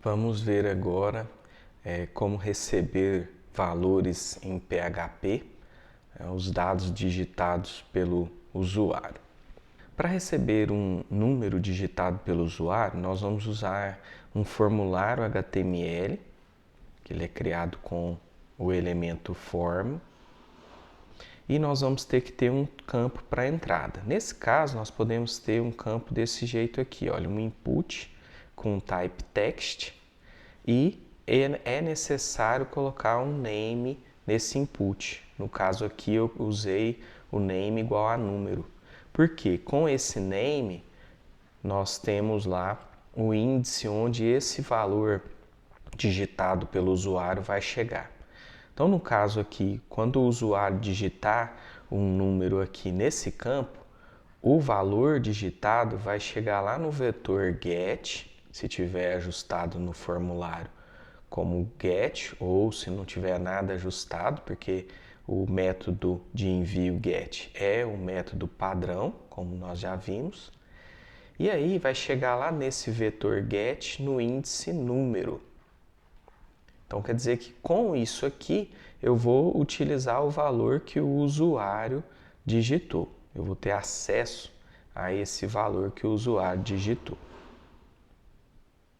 Vamos ver agora como receber valores em PHP, os dados digitados pelo usuário. Para receber um número digitado pelo usuário, nós vamos usar um formulário HTML, que ele é criado com o elemento form, e nós vamos ter que ter um campo para entrada. Nesse caso, nós podemos ter um campo desse jeito aqui, olha, um input com type text, e é necessário colocar um name nesse input. No caso aqui eu usei o name igual a número. Porque com esse name nós temos lá o índice onde esse valor digitado pelo usuário vai chegar. Então no caso aqui, quando o usuário digitar um número aqui nesse campo, o valor digitado vai chegar lá no vetor get, se tiver ajustado no formulário como get, ou se não tiver nada ajustado, porque o método de envio get é o método padrão, como nós já vimos. E aí vai chegar lá nesse vetor get no índice número. Então quer dizer que com isso aqui eu vou utilizar o valor que o usuário digitou. Eu vou ter acesso a esse valor que o usuário digitou.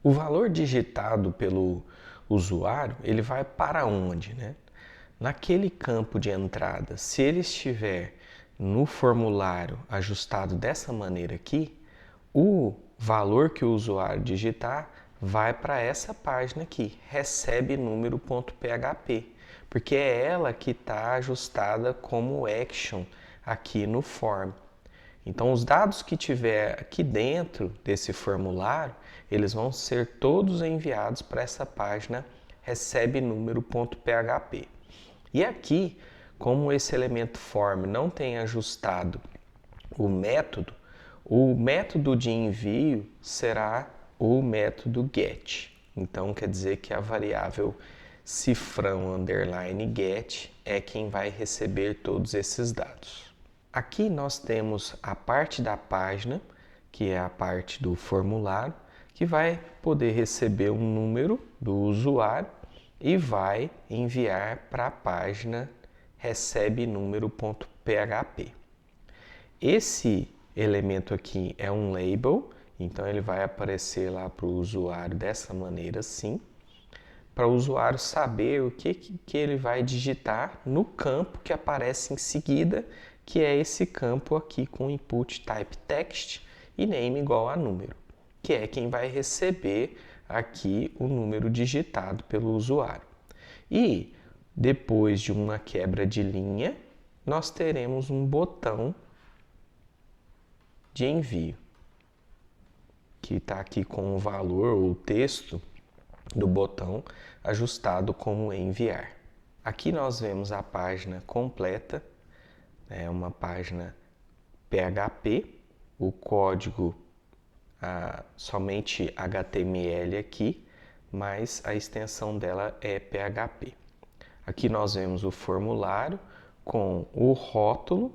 O valor digitado pelo usuário, ele vai para onde, né? Naquele campo de entrada, se ele estiver no formulário ajustado dessa maneira aqui, o valor que o usuário digitar vai para essa página aqui, recebe número.php, porque é ela que está ajustada como action aqui no form. Então, os dados que tiver aqui dentro desse formulário, eles vão ser todos enviados para essa página recebenúmero.php. E aqui, como esse elemento form não tem ajustado o método de envio será o método get. Então, quer dizer que a variável cifrão underline get é quem vai receber todos esses dados. Aqui nós temos a parte da página, que é a parte do formulário, que vai poder receber um número do usuário e vai enviar para a página recebenúmero.php. Esse elemento aqui é um label, então ele vai aparecer lá para o usuário dessa maneira assim, para o usuário saber o que ele vai digitar no campo que aparece em seguida, que é esse campo aqui com input type text e name igual a número, que é quem vai receber aqui o número digitado pelo usuário. E depois de uma quebra de linha, nós teremos um botão de envio, que está aqui com o valor ou o texto do botão ajustado como enviar. Aqui nós vemos a página completa, é uma página PHP, o código somente HTML aqui, mas a extensão dela é PHP. Aqui nós vemos o formulário com o rótulo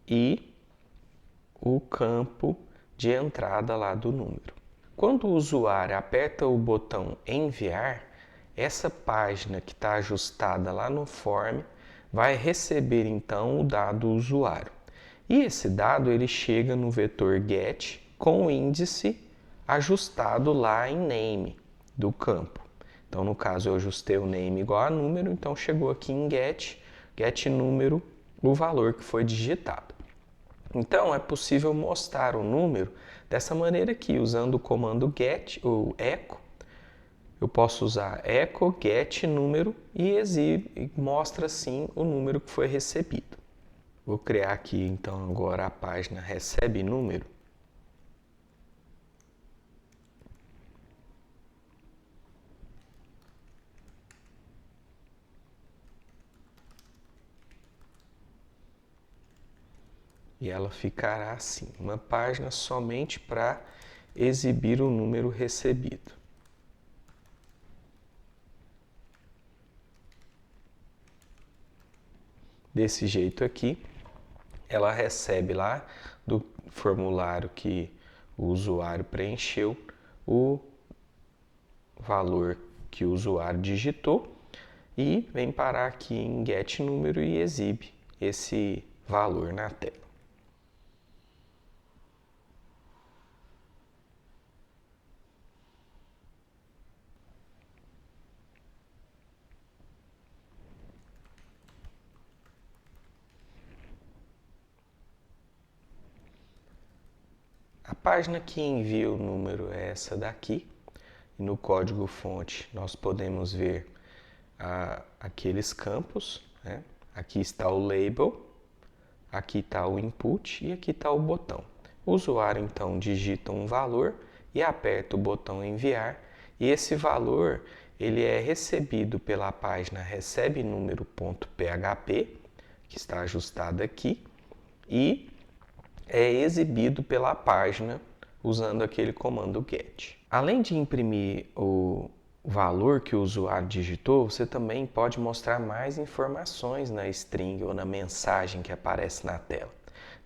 e o campo de entrada lá do número. Quando o usuário aperta o botão enviar, essa página que está ajustada lá no form vai receber então o dado usuário. E esse dado ele chega no vetor get com o índice ajustado lá em name do campo. Então no caso eu ajustei o name igual a número, então chegou aqui em get número, o valor que foi digitado. Então é possível mostrar o número dessa maneira aqui, usando o comando get, ou echo. Eu posso usar echo get número e mostra assim o número que foi recebido. Vou criar aqui então agora a página recebe número. E ela ficará assim, uma página somente para exibir o número recebido. Desse jeito aqui, ela recebe lá do formulário que o usuário preencheu o valor que o usuário digitou e vem parar aqui em Get Número e exibe esse valor na tela. A página que envia o número é essa daqui. E no código-fonte nós podemos ver aqueles campos, né? Aqui está o label, aqui está o input e aqui está o botão. O usuário então digita um valor e aperta o botão enviar, e esse valor ele é recebido pela página recebenúmero.php, que está ajustado aqui, e é exibido pela página usando aquele comando get. Além de imprimir o valor que o usuário digitou, você também pode mostrar mais informações na string ou na mensagem que aparece na tela.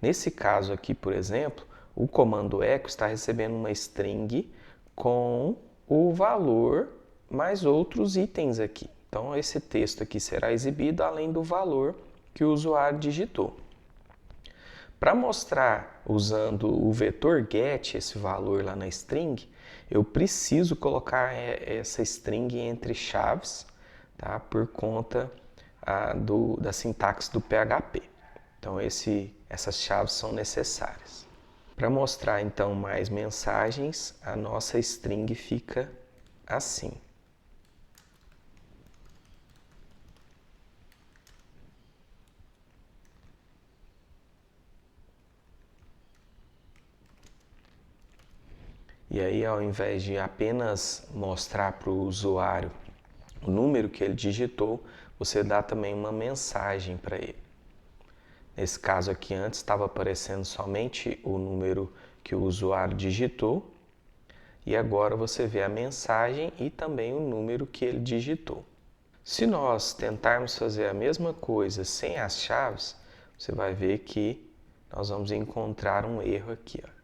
Nesse caso aqui, por exemplo, o comando echo está recebendo uma string com o valor mais outros itens aqui. Então esse texto aqui será exibido além do valor que o usuário digitou. Para mostrar usando o vetor get esse valor lá na string, eu preciso colocar essa string entre chaves, tá? Por conta da sintaxe do PHP. Então essas chaves são necessárias. Para mostrar então mais mensagens, a nossa string fica assim. E aí, ao invés de apenas mostrar para o usuário o número que ele digitou, você dá também uma mensagem para ele. Nesse caso aqui, antes estava aparecendo somente o número que o usuário digitou, e agora você vê a mensagem e também o número que ele digitou. Se nós tentarmos fazer a mesma coisa sem as chaves, você vai ver que nós vamos encontrar um erro aqui, ó,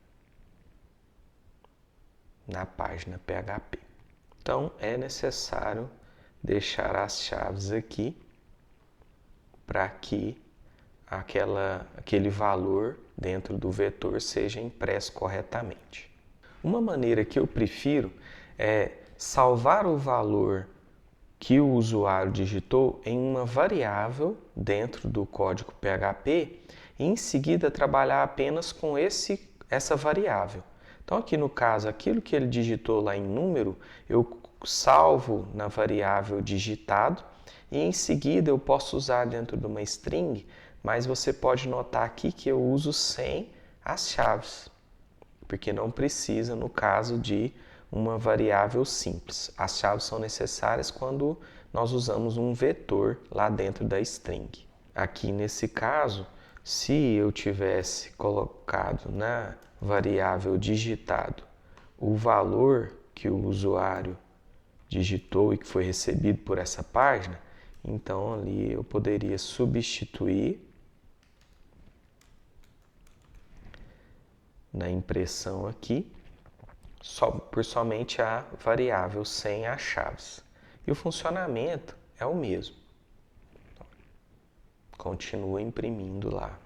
na página PHP. Então é necessário deixar as chaves aqui para que aquele valor dentro do vetor seja impresso corretamente. Uma maneira que eu prefiro é salvar o valor que o usuário digitou em uma variável dentro do código PHP e em seguida trabalhar apenas com essa variável. Então aqui no caso, aquilo que ele digitou lá em número, eu salvo na variável digitado e em seguida eu posso usar dentro de uma string, mas você pode notar aqui que eu uso sem as chaves, porque não precisa no caso de uma variável simples. As chaves são necessárias quando nós usamos um vetor lá dentro da string. Aqui nesse caso, se eu tivesse colocado na variável digitado o valor que o usuário digitou e que foi recebido por essa página, então ali eu poderia substituir na impressão aqui por somente a variável sem as chaves. E o funcionamento é o mesmo. Continua imprimindo lá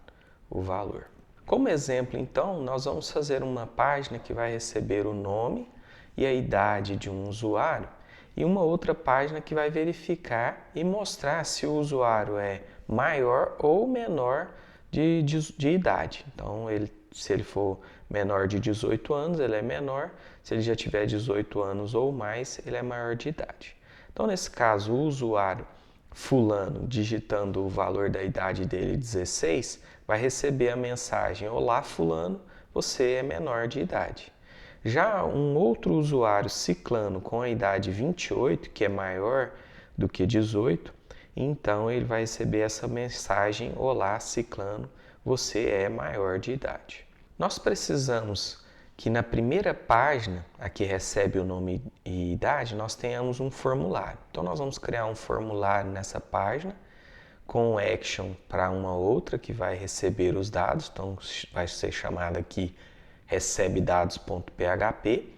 o valor. Como exemplo, então, nós vamos fazer uma página que vai receber o nome e a idade de um usuário e uma outra página que vai verificar e mostrar se o usuário é maior ou menor de idade. Então, se ele for menor de 18 anos, ele é menor. Se ele já tiver 18 anos ou mais, ele é maior de idade. Então, nesse caso, o usuário fulano, digitando o valor da idade dele 16, vai receber a mensagem: olá fulano, você é menor de idade. Já um outro usuário ciclano com a idade 28, que é maior do que 18, então ele vai receber essa mensagem: olá ciclano, você é maior de idade. Nós precisamos que na primeira página, a que recebe o nome e idade, nós tenhamos um formulário. Então nós vamos criar um formulário nessa página com action para uma outra que vai receber os dados, então vai ser chamada aqui recebedados.php,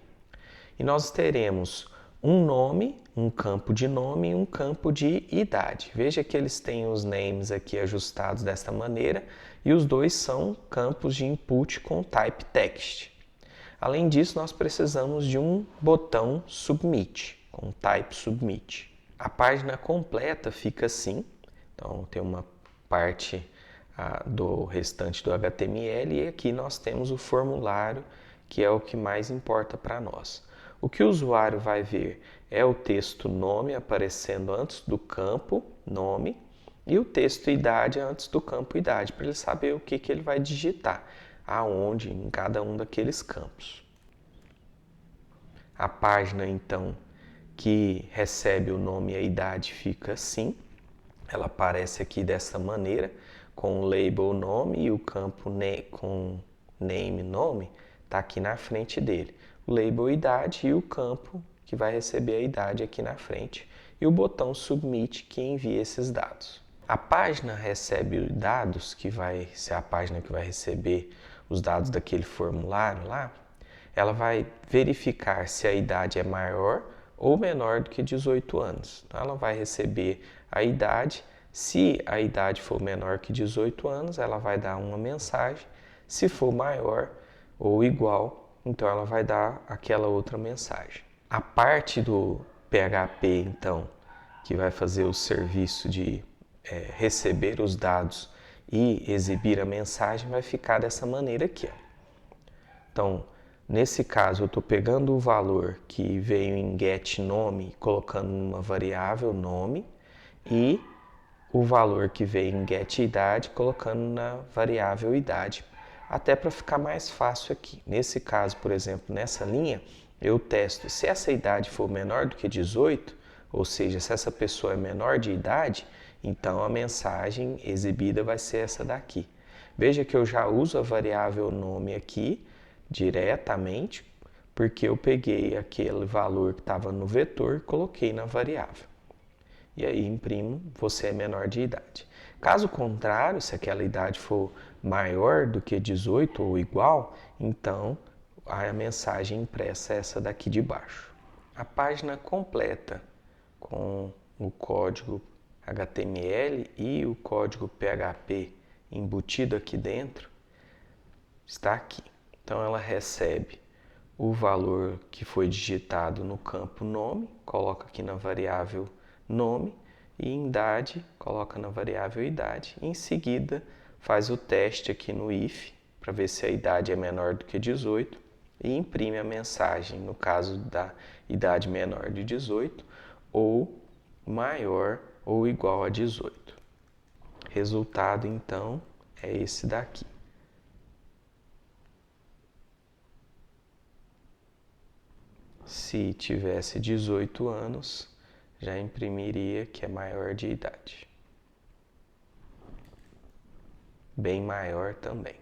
e nós teremos um nome, um campo de nome e um campo de idade. Veja que eles têm os names aqui ajustados dessa maneira e os dois são campos de input com type text. Além disso, nós precisamos de um botão submit, com type submit. A página completa fica assim, então tem uma parte do restante do HTML e aqui nós temos o formulário, que é o que mais importa para nós. O que o usuário vai ver é o texto nome aparecendo antes do campo nome e o texto idade antes do campo idade, para ele saber o que ele vai digitar, aonde, em cada um daqueles campos. A página, então, que recebe o nome e a idade fica assim. Ela aparece aqui dessa maneira, com o label nome e o campo com name nome está aqui na frente dele. O label idade e o campo que vai receber a idade aqui na frente e o botão submit que envia esses dados. A página recebe dados, que vai ser a página que vai receber os dados daquele formulário lá. Ela vai verificar se a idade é maior ou menor do que 18 anos. Então, ela vai receber a idade. Se a idade for menor que 18 anos, ela vai dar uma mensagem. Se for maior ou igual, então ela vai dar aquela outra mensagem. A parte do PHP, então, que vai fazer o serviço de receber os dados e exibir a mensagem, vai ficar dessa maneira aqui. Então, nesse caso, eu estou pegando o valor que veio em getNome, colocando numa variável nome, e o valor que veio em getIdade, colocando na variável idade, até para ficar mais fácil aqui. Nesse caso, por exemplo, nessa linha, eu testo se essa idade for menor do que 18, ou seja, se essa pessoa é menor de idade, então a mensagem exibida vai ser essa daqui. Veja que eu já uso a variável nome aqui diretamente, porque eu peguei aquele valor que estava no vetor e coloquei na variável. E aí imprimo, você é menor de idade. Caso contrário, se aquela idade for maior do que 18 ou igual, então a mensagem impressa é essa daqui de baixo. A página completa com o código HTML e o código PHP embutido aqui dentro está aqui. Então ela recebe o valor que foi digitado no campo nome, coloca aqui na variável nome, e em idade coloca na variável idade. Em seguida faz o teste aqui no if para ver se a idade é menor do que 18 e imprime a mensagem no caso da idade menor de 18 ou maior ou igual a 18. Resultado então é esse daqui. Se tivesse 18 anos, já imprimiria que é maior de idade. Bem maior também.